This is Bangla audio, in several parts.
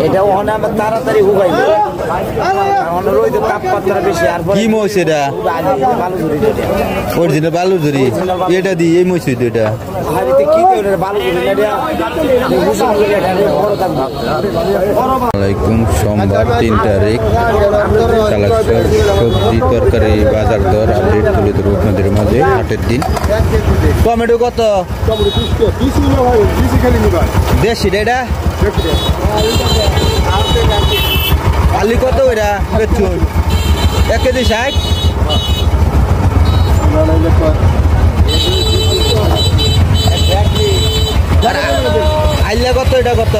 এটা ওখানে আমার তাড়াতাড়ি হুগাইবে রোদ তাপমাত্রা বেশি আর কি মহিষ এটা অরিজিনাল বালুঝুরি এটা দি এই মহিষ এটা আলাইকুম সোমবার 3 তারিখ কালেকশন সবজি তরকারি বাজার দর আপডেট তুলে ধরবো আপনাদের মাঝে হাটের দিন। টমেটো কত? দেশি এটা আলু কত? এটা বেচুন 1 কেজি 60। আইলা কত? এটা কত?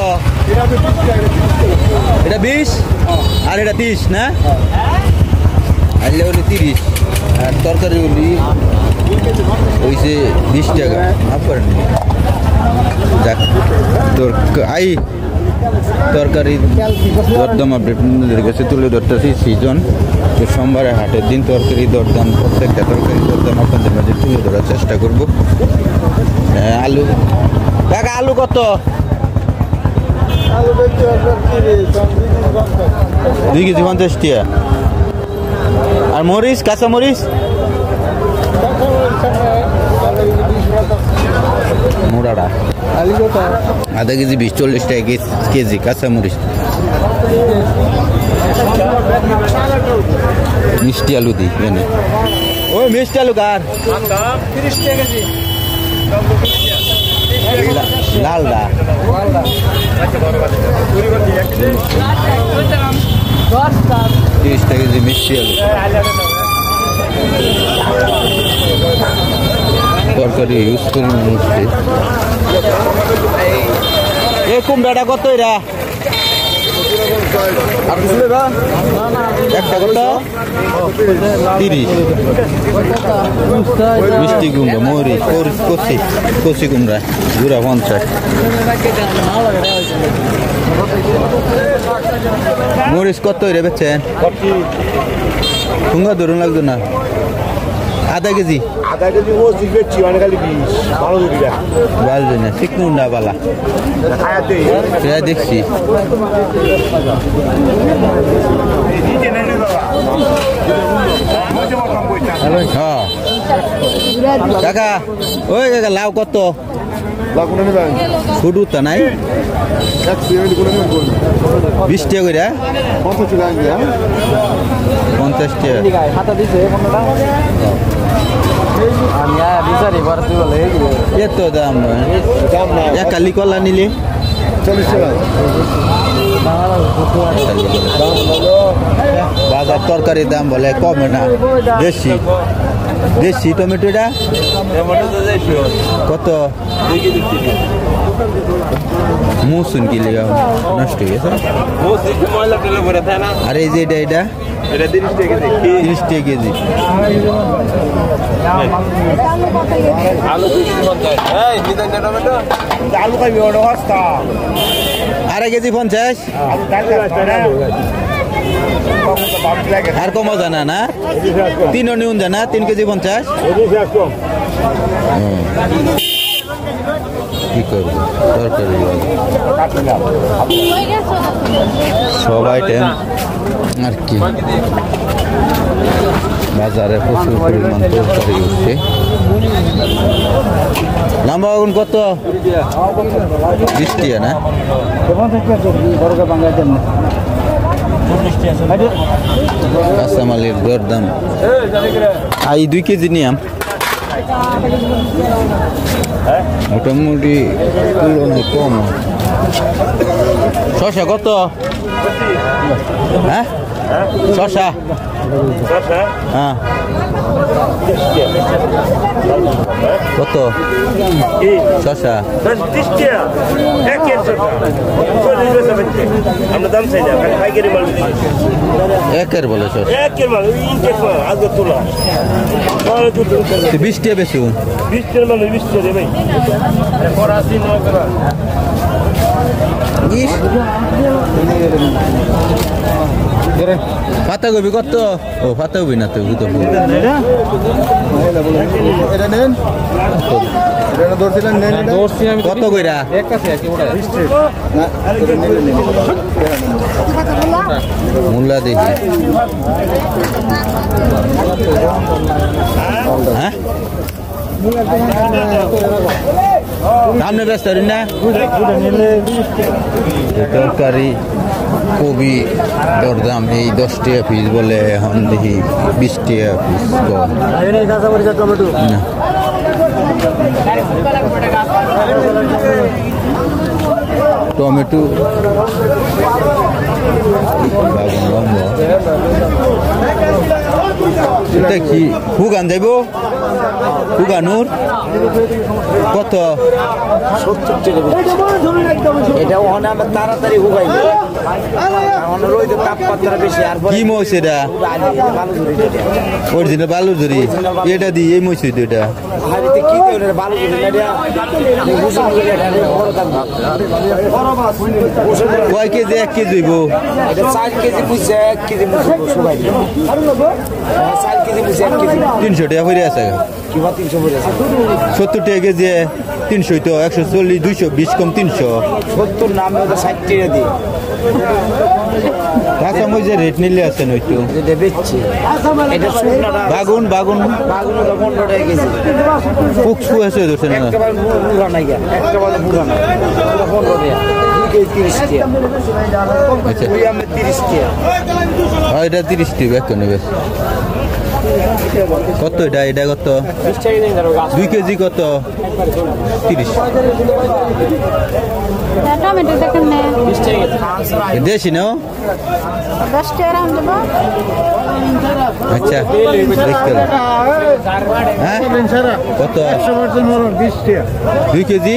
এটা 20 আর এটা 30 না? আইলা হলে 30 আর তরকারি হলি হইছে 20 টাকা। আপনার যাক তরকারি দরদাম আপডেট আপনাদের কাছে তুলে ধরতেছি। সিজন তো সোমবারে হাটের দিন তরকারি দরদাম, প্রত্যেকটা তরকারি দরদাম আপনাদের মাঝে তুলে ধরার চেষ্টা করবো। আলু কাকা আলু কত? 2 কেজি 50 টাকা। আর মরিচ, কাঁচা মরিচ মোড়াটা আধা কেজি 20-40 টাকা কেজি কাঁচা মরিচ। মিষ্টি আলু দিই এনে। ওই মিষ্টি আলু কার? 30 টাকা কেজি। লালদা 30 টাকা কেজি মিষ্টি আলু। তরকারি ইউজ করি মিষ্টি। এ কুমড়াটা কত? এরা একটা কত? 30। মিষ্টি কুমড়া মরিচ কচি কুমড়া গুড়া 50। মরিচ কত রে বেচেন? ঠুঙ্গা ধরুন লাগতো না। আধা কেজি বাজবে না চিকুন্ডা বালা দেখছি। হ্যাঁ কাকা ওই কাকা লাউ কত? শুধু তা নাই 20 টাকা করে 50 টাকা। এত দাম কালি কলা নিলে 40 টাকা। বাজার তরকারির দাম বলে কমে না, বেশি। দেশি টমেটোটা কত? মুসুন কি লেগা নষ্ট হয়ে গেছে। আর এই যে এটা 30 টাকা কেজি। আড়াই কেজি 50। আর কমা জানা না? 3 নিউন জানা 3 কেজি 50। কি করবো তরকারি সব আইটেম আর কি। বাজারে প্রচুর পরিমাণ তরকারি উঠছে। লম্বা আগুন কত? 20 টাকা না? কাঁচামালের দরদাম আই 2 কেজি নিয়াম মোটামুটি তুলনায় কম। শসা কত? হ্যাঁ শসা হ্যাঁ কত? শসা একের বলে 20 টাকা বেশি। 20 টাকা মানে 20 টাকা ভাই। পাতাকপি কত? ও পাতাকপি না তো কত কইরা? মূলা দেখি হ্যাঁ সামনে ব্যস্ত না তরকারি কবি দরদাম এই 10 টাকা পিস বলে এখন দেখি 20 টাকা পিস না টমেটো এটা কি হুগান যাইব হুগানুর কত 70 টাকা এটা ওখানে আমরা তাড়াতাড়ি হুগাইবে কারণ রোদে তাপমাত্রা বেশি আর কি মইছে এটা অরিজিনাল বালুজুরি এটা দি এই মইছে তো এটা হারিতে কি দেন বালুজুরি না এটা হুসুন করে এটা বড় দাম কয় কেজি 1 কেজি হইব এটা 4 কেজি বুঝছে 1 কেজি শুকাইবে 4 কেজি বুঝছে 1 কেজি 300 টাকা হইরে আছে কিবা 300 পড়ে আছে 70 টাকা কেজি 300 তো 140 220 কম 300 70 নামে ওটা 60 টাকা দিই কাঁচা মরিচের রেট নিলে আছে নয়তো এটা বেচছি এটা শুকনাটা বাগুন বাগুন বাগুনটা 15 টাকা কেজি ফুকফু আছে ধরছে না একেবারে পুরা নাই একেবারে পুরা না 15 টাকা 2 কেজি 30 টাকা আচ্ছা ওই আমি 30 টাকা আর এটা 30 টাকা কেন নেবে কত এটা এটা কত 20 টাকা দিন ধরো 2 কেজি কত 30 টমেটো দেখেন না 20 টাকা দেশি না 10 টাকা রাম দেব আচ্ছা দেখতে হ্যাঁ কত 20 টাকা 2 কেজি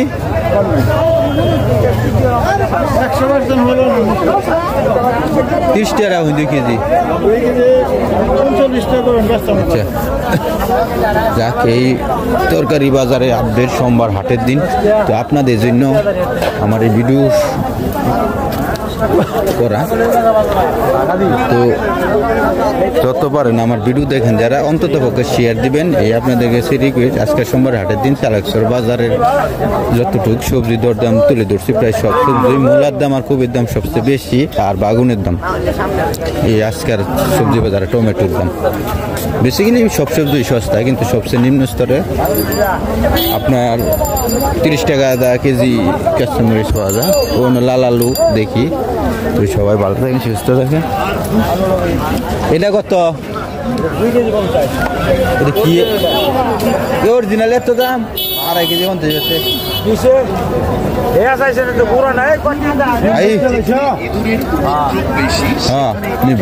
100% হলো 30 টাকা রাখুন 2 কেজি 39 টাকা করেন ব্যস্ত আচ্ছা যাক এই তরকারি বাজারে আপডেট সোমবার হাটের দিন তো আপনাদের জন্য আমার এই ভিডিও করা তো যত পারেন আমার ভিডিও দেখেন যারা অন্তত পক্ষে শেয়ার দিবেন এই আপনাদের কাছে রিকোয়েস্ট আজকে সোমবার হাটের দিন চালাকসর বাজারের যতটুক সবজি দরদাম তুলে ধরছি প্রায় সব সবজি মূলার দাম আর কবির দাম সবচেয়ে বেশি আর বাগুনের দাম এই আজকের সবজি বাজারে টমেটোর দাম বেসিক্যালি সব সবজি সস্তা কিন্তু সবচেয়ে নিম্ন স্তরে আপনার 30 টাকা আদা কেজি কাঁচামরিচ পাওয়া যায় ও লাল আলু দেখি তো সবাই ভালো থাকেন সুস্থ থাকেন এটা কত 2 কেজি 50 এটা কি অরিজিনাল এত দাম 2.5 কেজি 50 আছে কিসে এ আসাইছে তো পুরো নাই আই হ্যাঁ নিব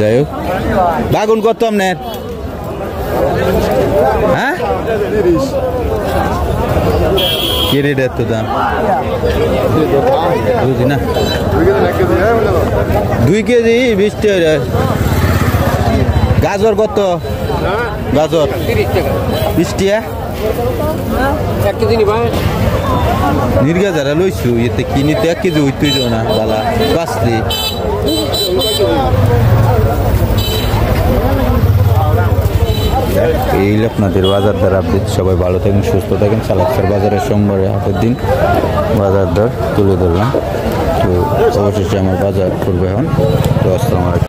যাই হোক বাগুন কত আপনার হ্যাঁ কে রেট এত দাম বুঝি না 2 কেজি 20 টাকা গাজর কত গাজর 30 টাকা 20 টাকা 1 কেজি নিবা নির্গা যারা লইছু এতে কিনিতে 1 কেজি হইতেই যাও না বালা বাঁচতে এই আপনাদের বাজার দর আপডেট সবাই ভালো থাকেন সুস্থ থাকেন চালাকসার বাজারের সোমবারে হাটের দিন বাজার দর তুলে ধরলাম তো অবশেষে আমার বাজার করবে এখন তো আসসালামু আলাইকুম।